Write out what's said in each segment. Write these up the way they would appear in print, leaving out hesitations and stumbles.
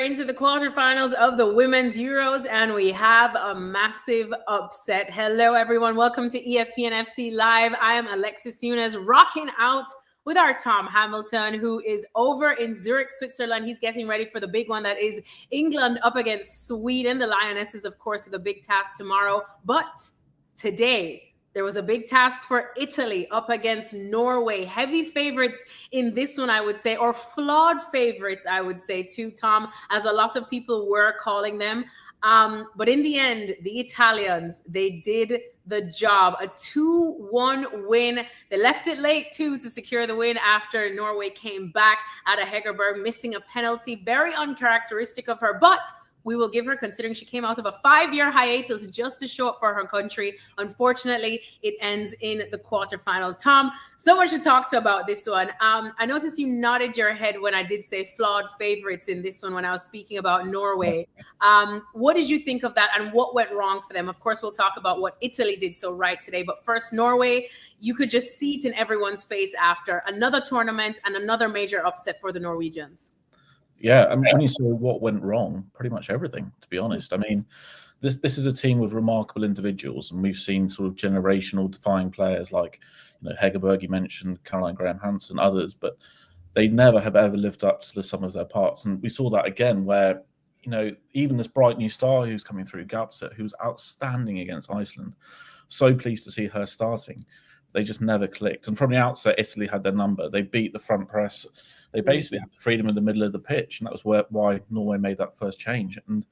into the quarterfinals of the Women's Euros, and we have a massive upset. Hello, everyone. Welcome to ESPN FC Live. I am Alexis Younes, rocking out with our Tom Hamilton, who is over in Zurich, Switzerland. He's getting ready for the big one that is England up against Sweden. The Lionesses, of course, with a big task tomorrow. But today, there was a big task for Italy up against Norway. Heavy favorites in this one, I would say, or flawed favorites, I would say, too, Tom, as a lot of people were calling them. But in the end, the Italians, they did the job. A 2-1 win. They left it late, too, to secure the win after Norway came back at a Hegerberg, missing a penalty. Very uncharacteristic of her, but we will give her, considering she came out of a 5-year hiatus just to show up for her country. Unfortunately, it ends in the quarterfinals. Tom, so much to talk to about this one. I noticed you nodded your head when I did say flawed favorites in this one when I was speaking about Norway. What did you think of that, and what went wrong for them? Of course, we'll talk about what Italy did so right today. But first, Norway, you could just see it in everyone's face after another tournament and another major upset for the Norwegians. Yeah, I mean, when you say what went wrong, pretty much everything, to be honest. I mean, this is a team with remarkable individuals, and we've seen sort of generational defying players like, Hegerberg, you mentioned, Caroline Graham-Hansen, others, but they never have ever lived up to the sum of their parts. And we saw that again where, even this bright new star who's coming through, Gapset, who was outstanding against Iceland, so pleased to see her starting. They just never clicked. And from the outset, Italy had their number. They beat the front press. They basically had the freedom in the middle of the pitch, and that was why Norway made that first change. And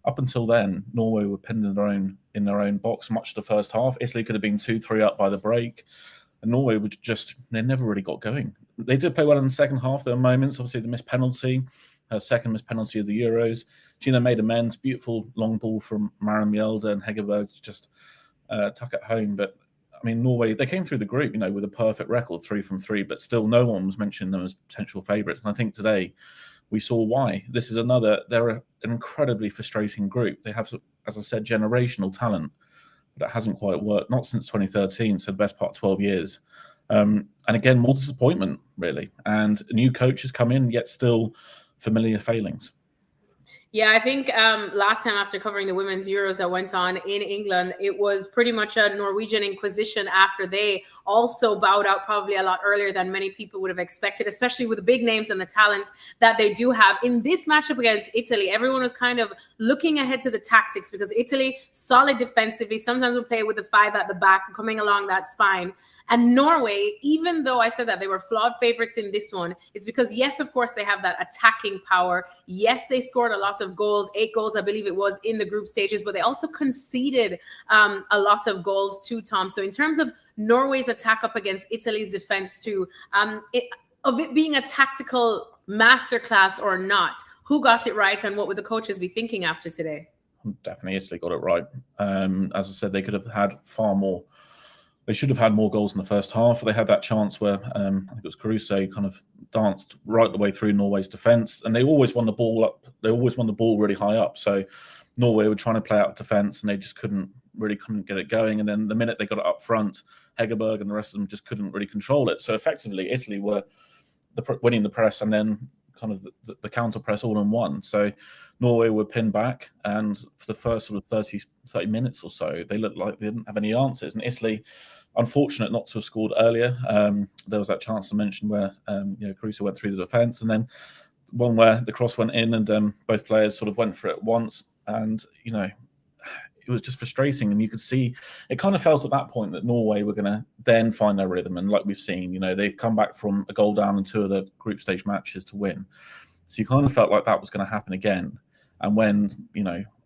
up until then, Norway were pinned in their own box much of the first half. Italy could have been 2-3 up by the break, and Norway would they never really got going. They did play well in the second half. There were moments, obviously the missed penalty, her second missed penalty of the Euros. Gina made amends, beautiful long ball from Maren Mjelde, and Hegerberg to just tuck it home. But I mean, Norway, they came through the group, with a perfect record, 3 from 3, but still no one was mentioning them as potential favourites. And I think today we saw why. They're an incredibly frustrating group. They have, as I said, generational talent that hasn't quite worked, not since 2013, so the best part of 12 years. And again, more disappointment, really. And a new coach has come in, yet still familiar failings. Yeah, I think last time after covering the Women's Euros that went on in England, it was pretty much a Norwegian inquisition after they also bowed out probably a lot earlier than many people would have expected, especially with the big names and the talent that they do have. In this matchup against Italy, everyone was kind of looking ahead to the tactics because Italy, solid defensively, sometimes will play with the 5 at the back, coming along that spine. And Norway, even though I said that they were flawed favorites in this one, is because, yes, of course, they have that attacking power. Yes, they scored a lot of goals, 8 goals, I believe it was, in the group stages, but they also conceded a lot of goals too, Tom. So in terms of Norway's attack up against Italy's defense too, of it being a tactical masterclass or not, who got it right and what would the coaches be thinking after today? Definitely Italy got it right. As I said, they could have had far more. They should have had more goals in the first half. They had that chance where I think it was Caruso kind of danced right the way through Norway's defence, and they always won the ball up. They always won the ball really high up. So Norway were trying to play out defence, and they just couldn't get it going. And then the minute they got it up front, Hegerberg and the rest of them just couldn't really control it. So effectively, Italy were winning the press and then kind of the counter press all in one. So Norway were pinned back, and for the first sort of 30 minutes or so, they looked like they didn't have any answers. And Italy, unfortunate not to have scored earlier. There was that chance I mentioned where Caruso went through the defence, and then one where the cross went in, and both players sort of went for it once. And it was just frustrating, and you could see it kind of felt at that point that Norway were going to then find their rhythm. And like we've seen, they've come back from a goal down in 2 of the group stage matches to win. So you kind of felt like that was going to happen again. And when,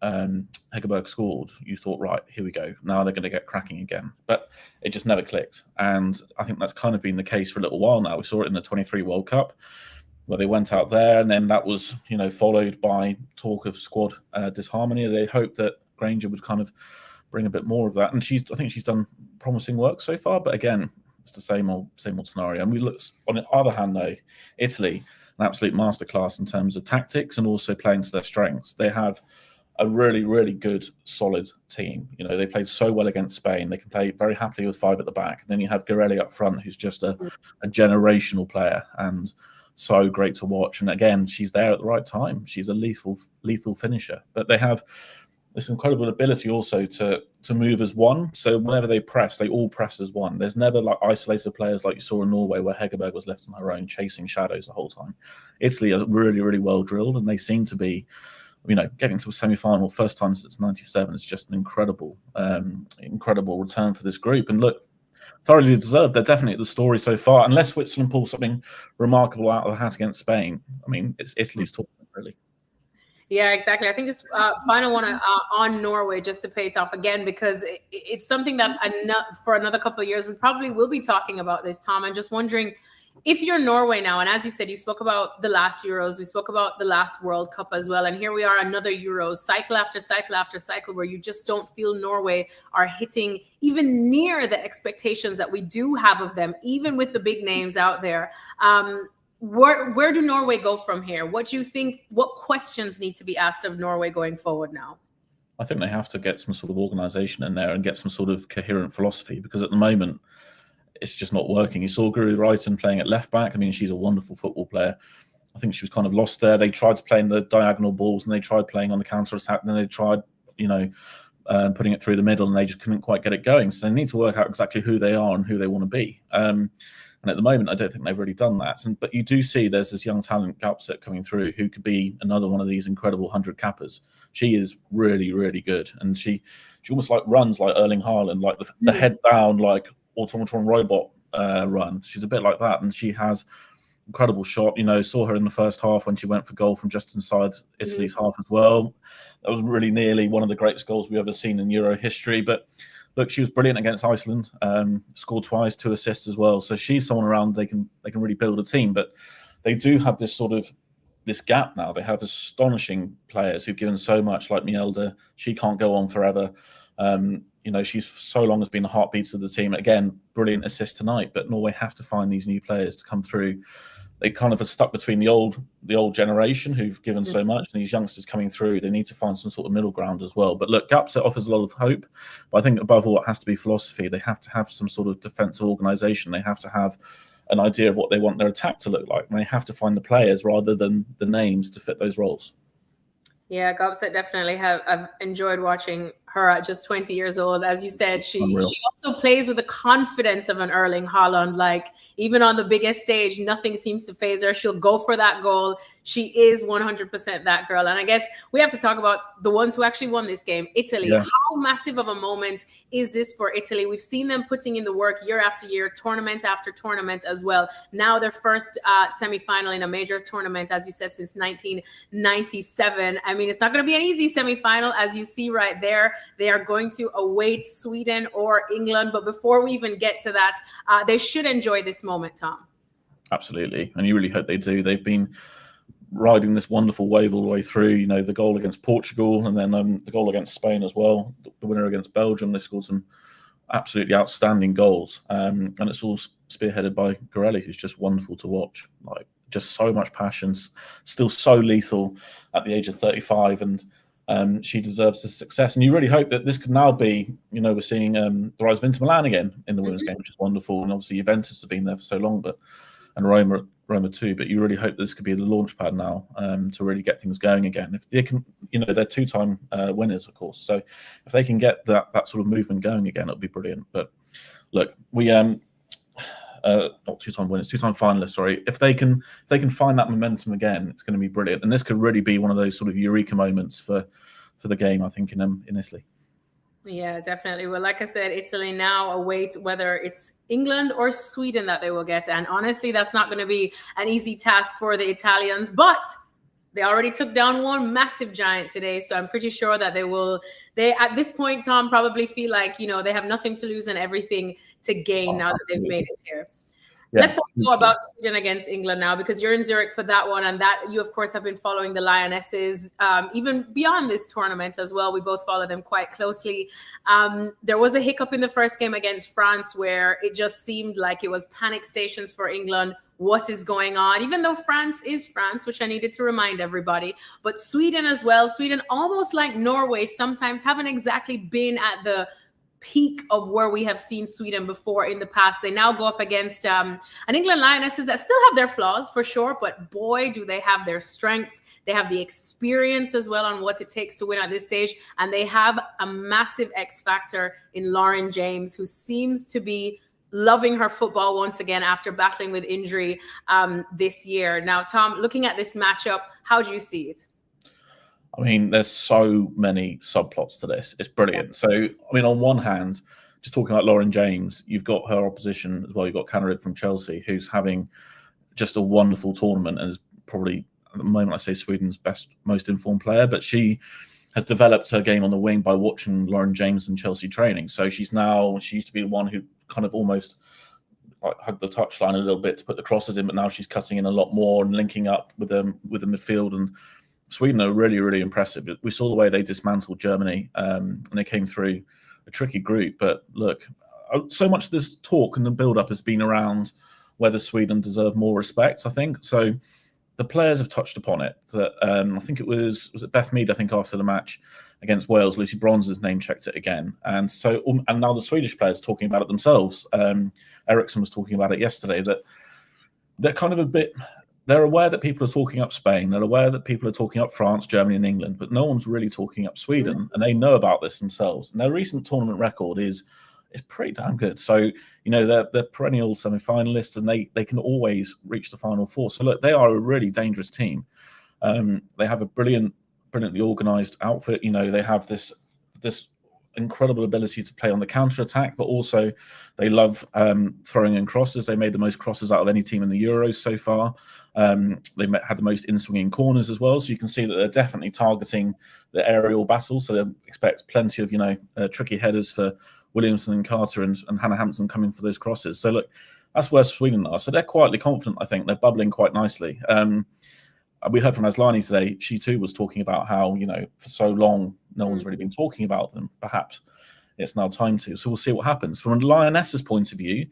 Hegerberg scored, you thought, right, here we go. Now they're going to get cracking again. But it just never clicked. And I think that's kind of been the case for a little while now. We saw it in the 23 World Cup, where they went out there, and then that was, followed by talk of squad disharmony. They hoped that Granger would kind of bring a bit more of that. And I think she's done promising work so far. But again, it's the same old scenario. And we look, on the other hand, though, Italy, an absolute masterclass in terms of tactics and also playing to their strengths. They have a really, really good, solid team. They played so well against Spain. They can play very happily with 5 at the back. And then you have Garelli up front, who's just a generational player. And so great to watch. And again, she's there at the right time. She's a lethal finisher. But they have this incredible ability also to move as one. So whenever they press, they all press as one. There's never like isolated players like you saw in Norway where Hegerberg was left on her own chasing shadows the whole time. Italy are really, really well drilled, and they seem to be, getting to a semi-final first time since '97. It's just an incredible return for this group. And look, thoroughly deserved. They're definitely the story so far. Unless Switzerland pulls something remarkable out of the hat against Spain, I mean, it's Italy's tournament, really. Yeah, exactly. I think this final one on Norway, just to pay it off again, because it's something that for another couple of years, we probably will be talking about this, Tom. I'm just wondering, if you're Norway now, and as you said, you spoke about the last Euros, we spoke about the last World Cup as well, and here we are, another Euros, cycle after cycle after cycle, where you just don't feel Norway are hitting even near the expectations that we do have of them, even with the big names out there. Where do Norway go from here? What do you think? What questions need to be asked of Norway going forward now? I think they have to get some sort of organisation in there and get some sort of coherent philosophy, because at the moment it's just not working. You saw Guru Reiten playing at left back. I mean, she's a wonderful football player. I think she was kind of lost there. They tried to play in the diagonal balls, and they tried playing on the counter attack, and then they tried, putting it through the middle, and they just couldn't quite get it going. So they need to work out exactly who they are and who they want to be. And at the moment, I don't think they've really done that. But you do see there's this young talent Gaupset coming through who could be another one of these incredible 100 cappers. She is really, really good. And she almost like runs like Erling Haaland, like the head down, like automaton robot run. She's a bit like that. And she has incredible shot. Saw her in the first half when she went for goal from just inside Italy's half as well. That was really nearly one of the greatest goals we've ever seen in Euro history. But look, she was brilliant against Iceland. Scored twice, 2 assists as well. So she's someone around they can really build a team. But they do have this gap now. They have astonishing players who've given so much, like Mjelde. She can't go on forever. She's so long has been the heartbeats of the team. Again, brilliant assist tonight. But Norway have to find these new players to come through. They kind of are stuck between the old generation who've given so much, and these youngsters coming through. They need to find some sort of middle ground as well. But look, Gaupset offers a lot of hope. But I think above all, it has to be philosophy. They have to have some sort of defensive organisation. They have to have an idea of what they want their attack to look like. And they have to find the players rather than the names to fit those roles. Yeah, Gaupset definitely I've enjoyed watching her at just 20 years old. As you said, she also plays with the confidence of an Erling Haaland. Like, even on the biggest stage, nothing seems to faze her. She'll go for that goal. She is 100% that girl. And I guess we have to talk about the ones who actually won this game, Italy. Yeah. How massive of a moment is this for Italy? We've seen them putting in the work year after year, tournament after tournament as well. Now their first semi-final in a major tournament, as you said, since 1997. I mean, it's not going to be an easy semi-final, as you see right there. They are going to await Sweden or England. But before we even get to that, they should enjoy this moment, Tom. Absolutely. And you really hope they do. They've been riding this wonderful wave all the way through, the goal against Portugal, and then the goal against Spain as well, the winner against Belgium. They scored some absolutely outstanding goals. And it's all spearheaded by Gorelli, who's just wonderful to watch. Like, just so much passion, still so lethal at the age of 35. And she deserves the success. And you really hope that this could now be, we're seeing the rise of Inter Milan again in the women's game, which is wonderful. And obviously Juventus have been there for so long, and Roma too. But you really hope this could be the launch pad now to really get things going again. If they can, they're 2-time winners, of course. So if they can get that sort of movement going again, it'll be brilliant. But look, we not 2-time winners, 2-time finalists. Sorry, if they can find that momentum again, it's going to be brilliant. And this could really be one of those sort of eureka moments for the game, I think, in Italy. Yeah, definitely. Well, like I said, Italy now await whether it's England or Sweden that they will get. And honestly, that's not going to be an easy task for the Italians. But they already took down one massive giant today. So I'm pretty sure that they at this point, Tom, probably feel like, they have nothing to lose and everything to gain now that they've made it here. Yeah, let's talk about Sweden against England now, because you're in Zurich for that one, and that you, of course, have been following the Lionesses even beyond this tournament as well. We both follow them quite closely. There was a hiccup in the first game against France where it just seemed like it was panic stations for England. What is going on? Even though France is France, which I needed to remind everybody, but Sweden as well. Sweden, almost like Norway, sometimes haven't exactly been at the peak of where we have seen Sweden before in the past. They now go up against an England Lionesses that still have their flaws for sure, but boy, do they have their strengths. They have the experience as well on what it takes to win at this stage. And they have a massive X factor in Lauren James, who seems to be loving her football once again after battling with injury this year. Now, Tom, looking at this matchup, how do you see it? I mean, there's so many subplots to this. It's brilliant. So, I mean, on one hand, just talking about Lauren James, you've got her opposition as well. You've got Canarid from Chelsea, who's having just a wonderful tournament and is probably, at the moment, I say Sweden's best, most informed player. But she has developed her game on the wing by watching Lauren James and Chelsea training. So she used to be the one who kind of almost like hugged the touchline a little bit to put the crosses in, but now she's cutting in a lot more and linking up with the midfield. And Sweden are really, really impressive. We saw the way they dismantled Germany, and they came through a tricky group. But look, so much of this talk and the build-up has been around whether Sweden deserve more respect, I think. So the players have touched upon it. That I think it was it Beth Mead, I think, after the match against Wales, Lucy Bronze's name checked it again. And so, and now the Swedish players are talking about it themselves. Eriksson was talking about it yesterday, that they're kind of a bit... They're aware that people are talking up Spain. They're aware that people are talking up France, Germany, and England, but no one's really talking up Sweden, and they know about this themselves. And their recent tournament record is pretty damn good. So, you know, they're perennial semi-finalists, and they can always reach the final four. So, look, they are a really dangerous team. They have a brilliantly organised outfit. You know, they have this incredible ability to play on the counter-attack, but also they love throwing in crosses. They made the most crosses out of any team in the Euros so far. They had the most in-swinging corners as well, so you can see that they're definitely targeting the aerial battle. So they expect plenty of, tricky headers for Williamson and Carter and Hannah Hampson coming for those crosses. So look, that's where Sweden are. So they're quietly confident, I think. They're bubbling quite nicely. We heard from Asllani today. She too was talking about how, for so long, no one's really been talking about them. Perhaps it's now time to. So we'll see what happens. From a Lionesses point of view,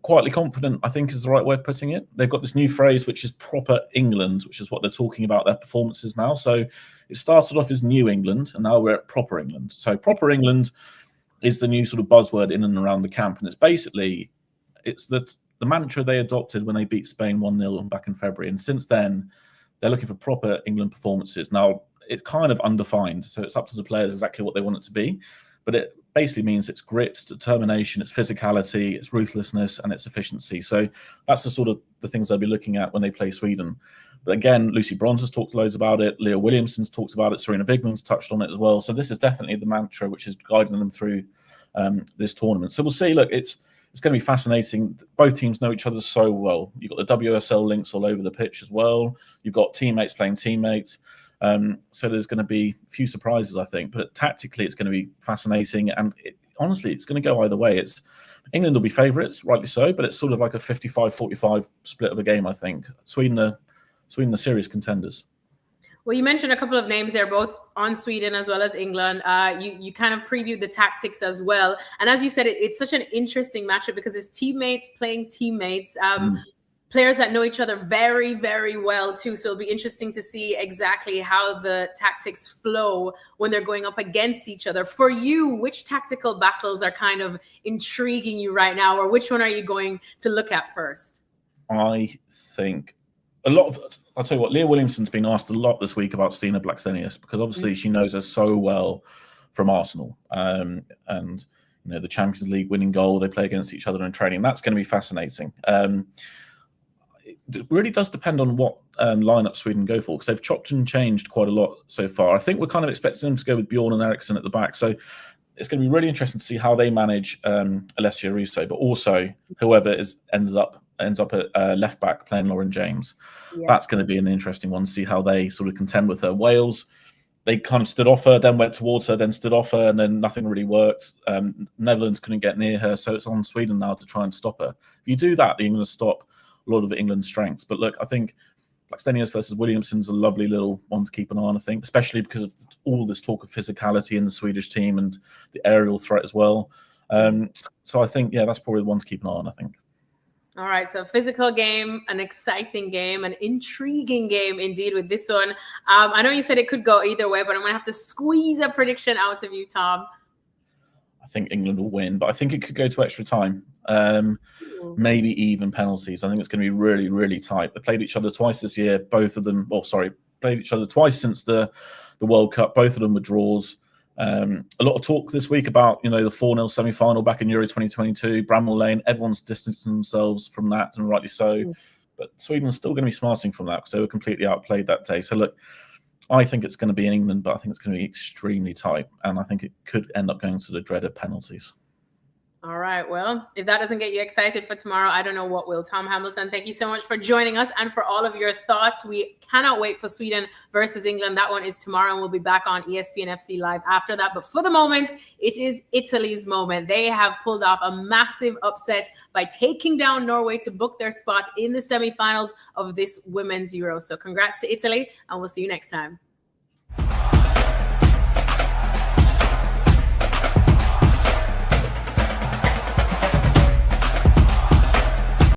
quietly confident, I think, is the right way of putting it. They've got this new phrase, which is proper England, which is what they're talking about their performances now. So it started off as New England, and now we're at proper England. So proper England is the new sort of buzzword in and around the camp. And it's basically, it's the mantra they adopted when they beat Spain 1-0 back in February. And since then, they're looking for proper England performances. Now, it's kind of undefined, so it's up to the players exactly what they want it to be. But it basically means it's grit, it's determination, it's physicality, it's ruthlessness, and it's efficiency. So that's the sort of the things they'll be looking at when they play Sweden. But again, Lucy Bronze has talked loads about it. Leah Williamson's talked about it. Serena Vigman's touched on it as well. So this is definitely the mantra which is guiding them through this tournament. So we'll see. Look, it's going to be fascinating. Both teams know each other so well. You've got the WSL links all over the pitch as well. You've got teammates playing teammates. So there's going to be a few surprises, I think. But tactically, it's going to be fascinating. And honestly, it's going to go either way. England will be favourites, rightly so, but it's sort of like a 55-45 split of a game, I think. Sweden are serious contenders. Well, you mentioned a couple of names there, both on Sweden as well as England. You kind of previewed the tactics as well. And as you said, it's such an interesting matchup because it's teammates playing teammates, players that know each other very, very well too. So it'll be interesting to see exactly how the tactics flow when they're going up against each other. For you, which tactical battles are kind of intriguing you right now, or which one are you going to look at first? I think I'll tell you what, Leah Williamson's been asked a lot this week about Stina Blackstenius because obviously she knows her so well from Arsenal. And the Champions League winning goal, they play against each other in training. That's going to be fascinating. It really does depend on what lineup Sweden go for because they've chopped and changed quite a lot so far. I think we're kind of expecting them to go with Bjorn and Eriksson at the back. So it's going to be really interesting to see how they manage Alessia Russo, but also whoever ends up at left back playing Lauren James. Yeah. That's going to be an interesting one to see how they sort of contend with her. Wales, they kind of stood off her, then went towards her, then stood off her, and then nothing really worked. Netherlands couldn't get near her, so it's on Sweden now to try and stop her. If you do that, you're going to stop a lot of England's strengths. But look, I think Blackstenius versus Williamson's a lovely little one to keep an eye on, I think, especially because of all this talk of physicality in the Swedish team and the aerial threat as well. So I think, that's probably the one to keep an eye on, I think. All right, so physical game, an exciting game, an intriguing game indeed with this one. I know you said it could go either way, but I'm going to have to squeeze a prediction out of you, Tom. I think England will win, but I think it could go to extra time. Maybe even penalties. I think it's going to be really, really tight. They played each other twice this year. Both of them, played each other twice since the World Cup. Both of them were draws. A lot of talk this week about, the 4-0 semi-final back in Euro 2022, Bramall Lane. Everyone's distancing themselves from that, and rightly so. But Sweden's still going to be smarting from that because they were completely outplayed that day. So look, I think it's going to be in England, but I think it's going to be extremely tight, and I think it could end up going to the dreaded penalties. All right. Well, if that doesn't get you excited for tomorrow, I don't know what will. Tom Hamilton, thank you so much for joining us and for all of your thoughts. We cannot wait for Sweden versus England. That one is tomorrow, and we'll be back on ESPN FC Live after that. But for the moment, it is Italy's moment. They have pulled off a massive upset by taking down Norway to book their spot in the semifinals of this Women's Euro. So congrats to Italy, and we'll see you next time.